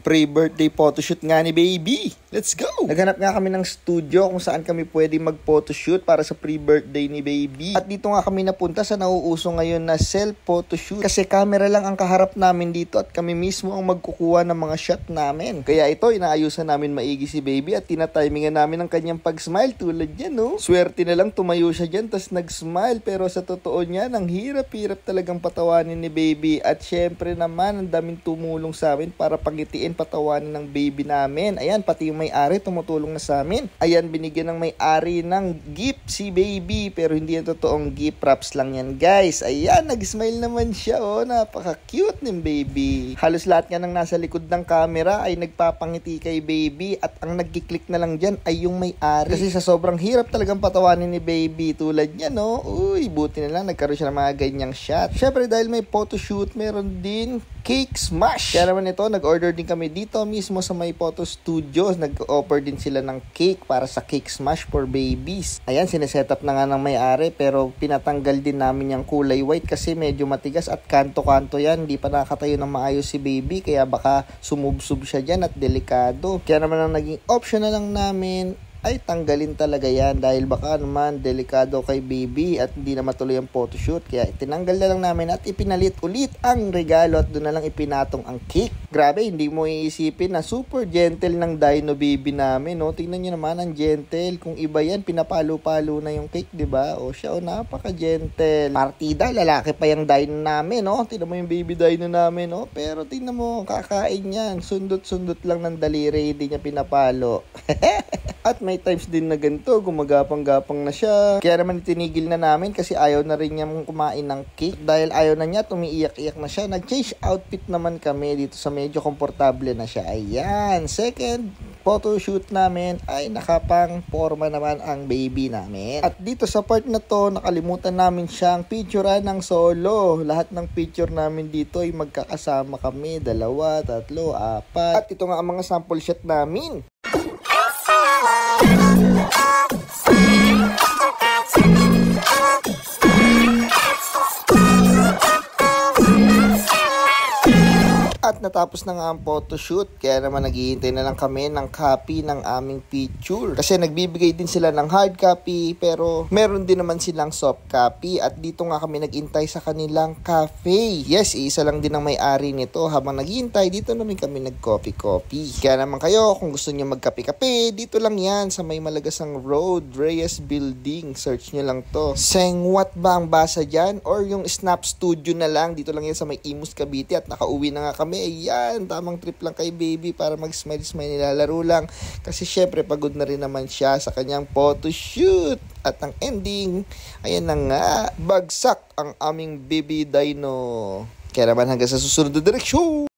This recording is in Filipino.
Pre-birthday photoshoot nga ni baby. Let's go! Naghanap nga kami ng studio kung saan kami pwede mag-photoshoot para sa pre-birthday ni baby. At dito nga kami napunta sa nauuso ngayon na self-photoshoot. Kasi camera lang ang kaharap namin dito at kami mismo ang magkukuha ng mga shot namin. Kaya ito, inaayusan namin maigi si baby at tinatimingan namin ang kanyang pag-smile tulad yan, no? Swerte na lang tumayo siya dyan tas nag-smile. Pero sa totoo niyan, ang hirap-hirap talagang patawanin ni baby. At syempre naman, ang daming tumulong sa amin para pagitiin patawanin ng baby namin. Ayan, pati yung may-ari tumutulong na sa amin. Ayan, binigyan ng may-ari ng gift si baby. Pero hindi yan totoong gift, props lang yan, guys. Ayan, nag-smile naman siya, oh. Napaka-cute ng baby. Halos lahat nga ng nasa likod ng camera ay nagpapangiti kay baby. At ang nagkiklik na lang dyan ay yung may-ari. Kasi sa sobrang hirap talagang patawanin ni baby. Tulad niya, no? Uy, buti na lang nagkaroon siya ng mga ganyang shot. Syempre, dahil may photoshoot, meron din cake smash. Kaya naman ito, nag-order din kami dito mismo sa may photo studios. Nag-offer din sila ng cake para sa cake smash for babies. Ayan, sineset up na nga ng may-ari pero pinatanggal din namin yung kulay white kasi medyo matigas at kanto-kanto yan. Hindi pa nakatayo ng maayos si baby kaya baka sumubsub siya dyan at delikado. Kaya naman ang naging option na lang namin ay tanggalin talaga yan dahil baka naman delikado kay baby at hindi na matuloy ang photoshoot. Kaya tinanggal na lang namin at ipinalit ulit ang regalo at doon na lang ipinatong ang cake. Grabe, hindi mo iisipin na super gentle ng dino baby namin, no? Tingnan nyo naman ang gentle. Kung iba yan, pinapalo-palo na yung cake, diba? O siya, napaka-gentle. Partida, lalaki pa yung dino namin, no? Tingnan mo yung baby dino namin, no? Pero tingnan mo, kakain yan. Sundot-sundot lang ng daliri, hindi niya pinapalo. At may times din na ganito, gumagapang-gapang na siya. Kaya naman tinigil na namin kasi ayaw na rin niya kumain ng cake. Dahil ayaw na niya, tumiiyak-iyak na siya. Nag-change outfit naman kami dito sa medyo komportable na siya. Ayan, second photoshoot namin ay nakapang forma naman ang baby namin. At dito sa part na to, nakalimutan namin siyang picturean ng solo. Lahat ng picture namin dito ay magkakasama kami. 2, 3, 4. At ito nga ang mga sample shot namin. At natapos na nga ang photoshoot, kaya naman naghihintay na lang kami ng copy ng aming picture. Kasi nagbibigay din sila ng hard copy, pero meron din naman silang soft copy. At dito nga kami naghintay sa kanilang cafe. Yes, isa lang din ang may-ari nito. Habang naghihintay, dito na rin kami nag-coffee-coffee. Kaya naman kayo, kung gusto niyo magkape-kape, dito lang yan sa may Malagasang Road, Reyes Building. Search nyo lang to. Sengwat ba ang basa dyan? Or yung Snap Studio na lang. Dito lang yan sa may Imus, Cavite. At nakauwi na nga kami. Ayan, tamang trip lang kay baby para mag-smile-smile, nilalaro lang. Kasi syempre pagod na rin naman siya sa kanyang photoshoot. At ang ending, ayan na nga, bagsak ang aming baby dino. Kaya naman hanggang sa susunod na direksyon.